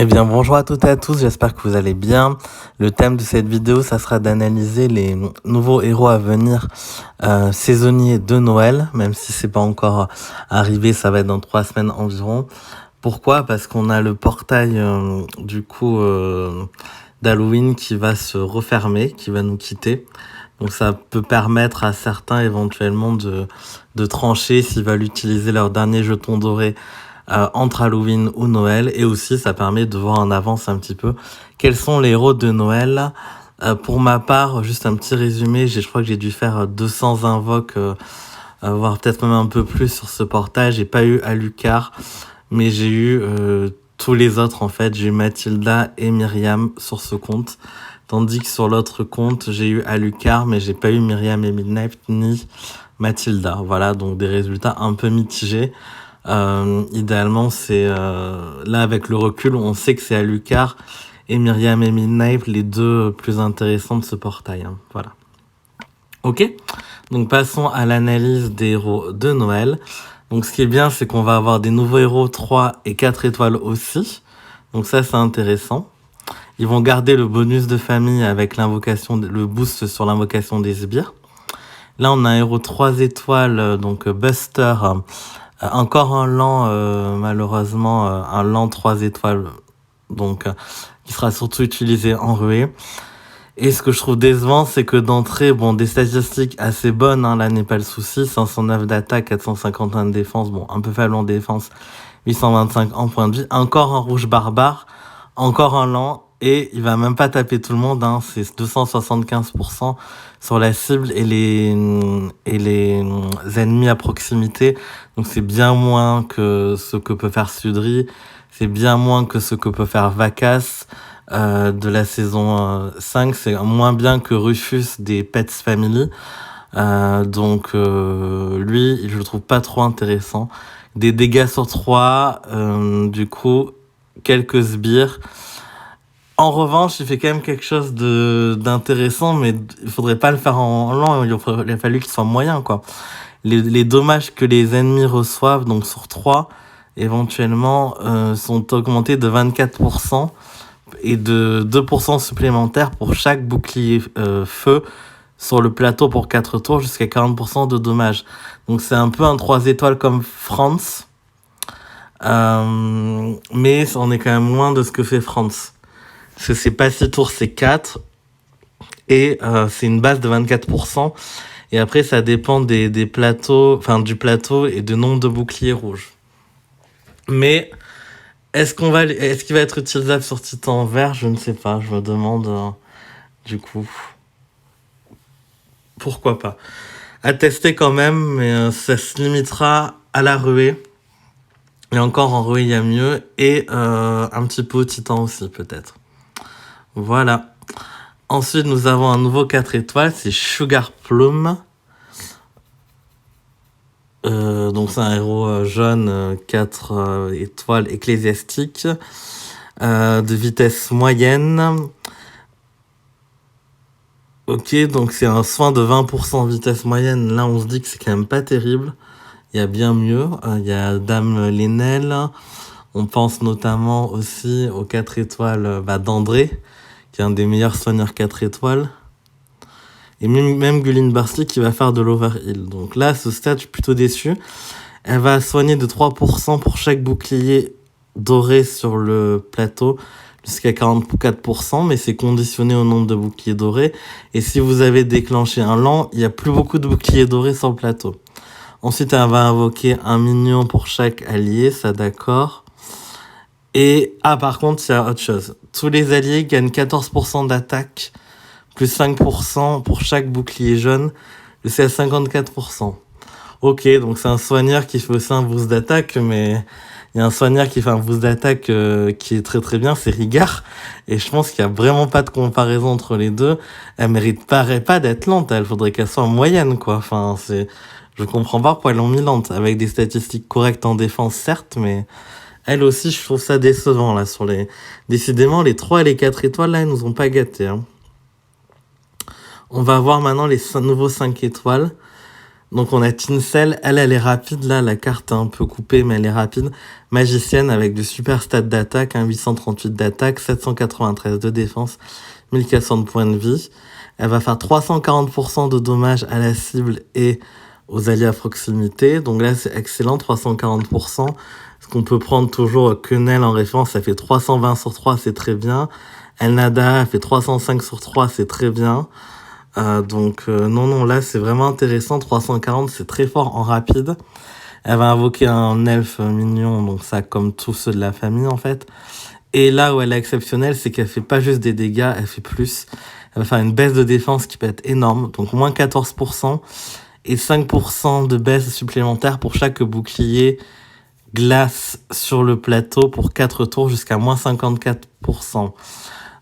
Eh bien, bonjour à toutes et à tous, j'espère que vous allez bien. Le thème de cette vidéo, ça sera d'analyser les nouveaux héros à venir saisonniers de Noël, même si c'est pas encore arrivé, ça va être dans 3 semaines environ. Pourquoi? Parce qu'on a le portail d'Halloween qui va se refermer, qui va nous quitter. Donc ça peut permettre à certains éventuellement de trancher s'ils veulent utiliser leur dernier jeton doré entre Halloween ou Noël, et aussi ça permet de voir en avance un petit peu quels sont les héros de Noël. Pour ma part, juste un petit résumé, je crois que j'ai dû faire 200 invoques, voire peut-être même un peu plus sur ce portail. J'ai pas eu Alucard, mais j'ai eu tous les autres en fait. J'ai eu Mathilda et Myriam sur ce compte, tandis que sur l'autre compte, j'ai eu Alucard, mais j'ai pas eu Myriam et Midnight ni Mathilda. Voilà, donc des résultats un peu mitigés. Idéalement, c'est là avec le recul, on sait que c'est Alucard et Myriam et Midnight les deux plus intéressants de ce portail. Hein. Voilà. Ok, donc passons à l'analyse des héros de Noël. Donc ce qui est bien, c'est qu'on va avoir des nouveaux héros 3 et 4 étoiles aussi. Donc ça, c'est intéressant. Ils vont garder le bonus de famille avec l'invocation, le boost sur l'invocation des sbires. Là, on a un héros 3 étoiles, donc Buster. Encore un lent, malheureusement, un lent 3 étoiles, donc qui sera surtout utilisé en ruée. Et ce que je trouve décevant, c'est que d'entrée, bon, des statistiques assez bonnes, hein, là n'est pas le souci, 509 d'attaque, 451 de défense, bon, un peu faible en défense, 825 en point de vie, encore un rouge barbare, encore un lent, et il va même pas taper tout le monde, hein, c'est 275% sur la cible et les ennemis à proximité. Donc c'est bien moins que ce que peut faire Sudri, c'est bien moins que ce que peut faire Vacas de la saison 5, c'est moins bien que Rufus des Pets Family. Donc lui, je le trouve pas trop intéressant. Des dégâts sur 3, du coup, quelques sbires. En revanche, il fait quand même quelque chose d'intéressant, mais il faudrait pas le faire en lent, il a fallu qu'il soit moyen, quoi. Les dommages que les ennemis reçoivent, donc sur 3, éventuellement, sont augmentés de 24% et de 2% supplémentaires pour chaque bouclier feu sur le plateau pour 4 tours, jusqu'à 40% de dommages. Donc c'est un peu un 3 étoiles comme France, mais on est quand même loin de ce que fait France. Parce que c'est pas 6 tours, c'est 4. Et c'est une base de 24%. Et après, ça dépend des plateaux, enfin du plateau et du nombre de boucliers rouges. Mais est-ce qu'il va être utilisable sur Titan vert? Je ne sais pas. Je me demande du coup. Pourquoi pas? À tester quand même, mais ça se limitera à la ruée. Et encore en ruée, il y a mieux. Et un petit peu au Titan aussi, peut-être. Voilà. Ensuite, nous avons un nouveau 4 étoiles, c'est Sugar Plum. Donc c'est un héros jaune, 4 étoiles ecclésiastique, de vitesse moyenne. Ok, donc c'est un soin de 20% vitesse moyenne. Là, on se dit que c'est quand même pas terrible. Il y a bien mieux. Il y a Dame Lénel. On pense notamment aussi aux 4 étoiles d'André, qui est un des meilleurs soigneurs 4 étoiles. Et même Gulline Barsley qui va faire de l'overheal. Donc là, à ce stade, je suis plutôt déçu. Elle va soigner de 3% pour chaque bouclier doré sur le plateau, jusqu'à 44%, mais c'est conditionné au nombre de boucliers dorés. Et si vous avez déclenché un lent, il n'y a plus beaucoup de boucliers dorés sur le plateau. Ensuite, elle va invoquer un minion pour chaque allié, ça d'accord. Et, par contre, il y a autre chose. Tous les alliés gagnent 14% d'attaque, plus 5% pour chaque bouclier jaune, c'est à 54%. Ok, donc c'est un soigneur qui fait aussi un boost d'attaque, mais il y a un soigneur qui fait un boost d'attaque qui est très très bien, c'est Rigard. Et je pense qu'il n'y a vraiment pas de comparaison entre les deux. Elle mériterait pas d'être lente, elle faudrait qu'elle soit en moyenne, quoi. Enfin, je comprends pas pourquoi elles l'ont mis lente, avec des statistiques correctes en défense, certes, mais elle aussi, je trouve ça décevant, là, Décidément, les 3 et les 4 étoiles, là, ils nous ont pas gâtés, hein. On va voir maintenant les nouveaux 5 étoiles. Donc on a Tinsel, elle est rapide, là la carte est un peu coupée mais elle est rapide. Magicienne avec de super stats d'attaque, 838 d'attaque, 793 de défense, 1400 de points de vie. Elle va faire 340% de dommages à la cible et aux alliés à proximité. Donc là c'est excellent, 340%. Ce qu'on peut prendre toujours Quenelle en référence, ça fait 320 sur 3, c'est très bien. Elnada, elle fait 305 sur 3, c'est très bien. Non, là c'est vraiment intéressant, 340 c'est très fort en rapide. Elle va invoquer un elfe mignon, donc ça comme tous ceux de la famille en fait. Et là où elle est exceptionnelle, c'est qu'elle fait pas juste des dégâts, elle fait plus. Elle va faire une baisse de défense qui peut être énorme, donc moins 14% et 5% de baisse supplémentaire pour chaque bouclier glace sur le plateau pour 4 tours jusqu'à moins 54%.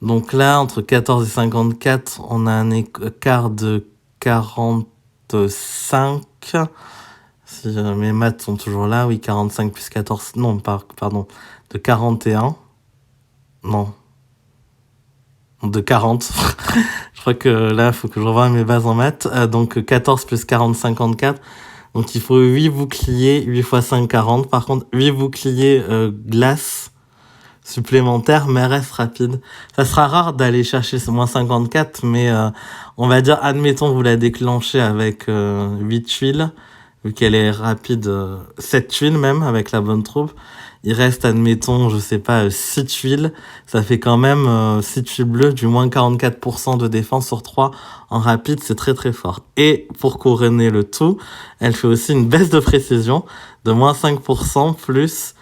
Donc là, entre 14 et 54, on a un écart de 45. Si mes maths sont toujours là, oui, 45 plus 14, non, pardon, de 41. Non, de 40. Je crois que là, il faut que je revoie mes bases en maths. Donc 14 plus 40, 54. Donc il faut 8 boucliers, 8 x 5, 40. Par contre, 8 boucliers glace supplémentaire, mais reste rapide. Ça sera rare d'aller chercher ce moins 54, mais on va dire, admettons que vous la déclenchez avec 8 tuiles, vu qu'elle est rapide, 7 tuiles même, avec la bonne troupe. Il reste, admettons, je sais pas, 6 tuiles. Ça fait quand même 6 tuiles bleues, du moins 44% de défense sur 3 en rapide, c'est très très fort. Et pour couronner le tout, elle fait aussi une baisse de précision de moins 5% plus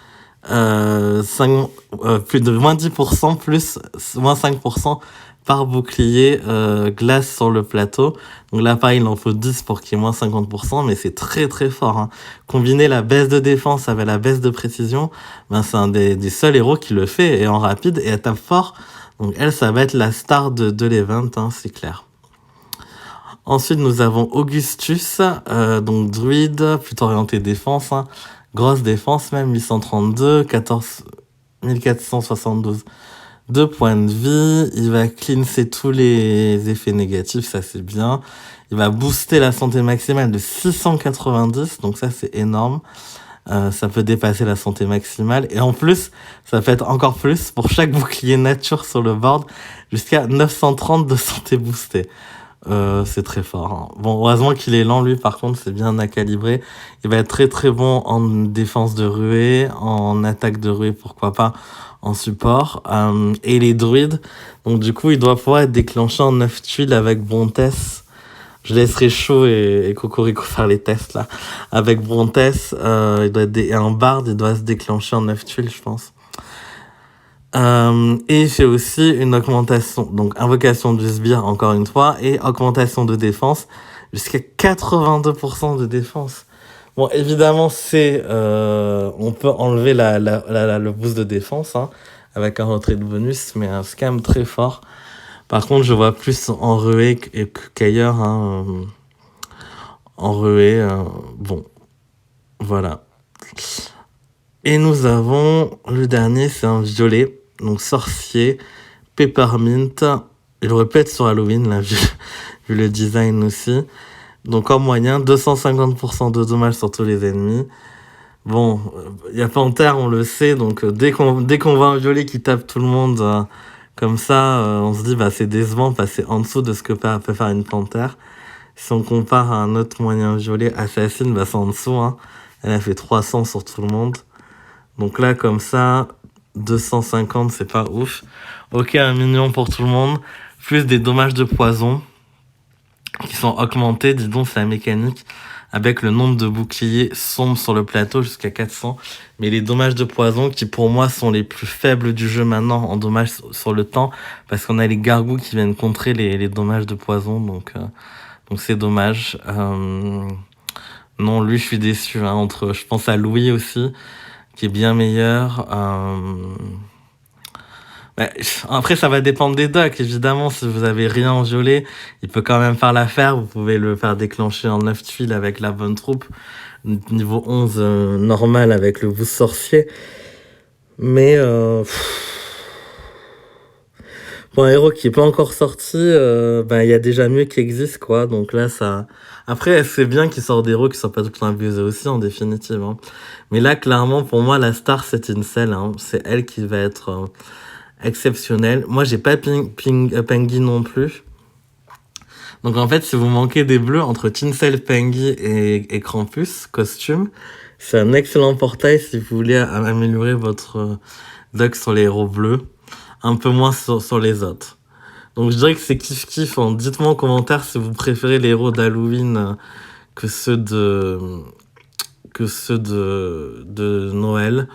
plus de moins 10% plus moins 5% par bouclier glace sur le plateau. Donc là pareil il en faut 10 pour qu'il y ait moins 50%, mais c'est très très fort, hein. Combiner la baisse de défense avec la baisse de précision, ben c'est un des seuls héros qui le fait, et en rapide, et elle tape fort. Donc elle, ça va être la star de l'event, hein, c'est clair. Ensuite nous avons Augustus, donc druide, plutôt orienté défense, hein. Grosse défense même, 832, 1472 de points de vie. Il va cleanser tous les effets négatifs, ça c'est bien. Il va booster la santé maximale de 690, donc ça c'est énorme. Ça peut dépasser la santé maximale. Et en plus, ça peut être encore plus pour chaque bouclier nature sur le board, jusqu'à 930 de santé boostée. C'est très fort, hein. Bon, heureusement qu'il est lent, lui, par contre, c'est bien à calibrer. Il va être très très bon en défense de ruée, en attaque de ruée, pourquoi pas, en support. Et les druides, donc du coup, il doit pouvoir être déclenché en 9 tuiles avec Brontess. Je laisserai Chaud et Cocorico faire les tests, là. Avec Brontess, il doit être un bard, il doit se déclencher en 9 tuiles, je pense. Et j'ai aussi une augmentation, donc invocation du sbire encore une fois, et augmentation de défense jusqu'à 82% de défense. Bon, évidemment, on peut enlever le boost de défense, hein, avec un retrait de bonus, mais c'est quand même très fort. Par contre, je vois plus en ruée qu'ailleurs, hein, en ruée, bon, voilà. Et nous avons le dernier, c'est un violet. Donc sorcier, peppermint. Il aurait pu être sur Halloween, là, vu le design aussi. Donc en moyen, 250% de dommages sur tous les ennemis. Bon, il y a Panthère, on le sait, donc dès qu'on voit un violet qui tape tout le monde comme ça, on se dit bah c'est décevant, parce que c'est en dessous de ce que peut faire une Panthère. Si on compare à un autre moyen violet, Assassin, bah c'est en dessous, hein. Elle a fait 300 sur tout le monde. Donc là, comme ça, 250, c'est pas ouf. Ok, 1 million pour tout le monde. Plus des dommages de poison qui sont augmentés, dis donc, c'est la mécanique. Avec le nombre de boucliers sombres sur le plateau jusqu'à 400. Mais les dommages de poison qui, pour moi, sont les plus faibles du jeu maintenant en dommages sur le temps. Parce qu'on a les gargouilles qui viennent contrer les dommages de poison. Donc c'est dommage. Non, lui, je suis déçu, hein, je pense à Louis aussi, qui est bien meilleur. Après, ça va dépendre des decks, évidemment. Si vous avez rien en violet, il peut quand même faire l'affaire. Vous pouvez le faire déclencher en 9 tuiles avec la bonne troupe. Niveau 11 normal avec le boost sorcier. Mais Pour un héros qui est pas encore sorti, ben, il y a déjà mieux qui existe, quoi. Donc là, ça. Après, c'est bien qu'il sortent des héros qui sont pas tout le temps abusés aussi, en définitive. Hein. Mais là, clairement, pour moi, la star, c'est Incel. Hein. C'est elle qui va être exceptionnelle. Moi, j'ai pas Pengy non plus. Donc en fait, si vous manquez des bleus entre Tinsel, Pengy et Krampus, costume, c'est un excellent portail si vous voulez améliorer votre deck sur les héros bleus, un peu moins sur les autres. Donc je dirais que c'est kiff-kiff. Hein. Dites-moi en commentaire si vous préférez les héros d'Halloween que ceux de Noël.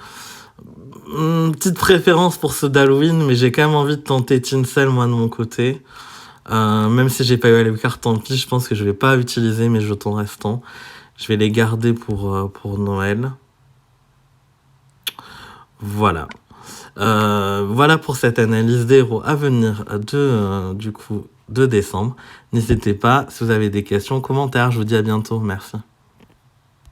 Petite préférence pour ceux d'Halloween, mais j'ai quand même envie de tenter Tinsel, moi, de mon côté. Même si j'ai pas eu les cartes, tant pis, je pense que je vais pas utiliser mes jetons restants. Je vais les garder pour Noël. Voilà. Voilà pour cette analyse des héros à venir du coup, de décembre. N'hésitez pas, si vous avez des questions, commentaires. Je vous dis à bientôt. Merci.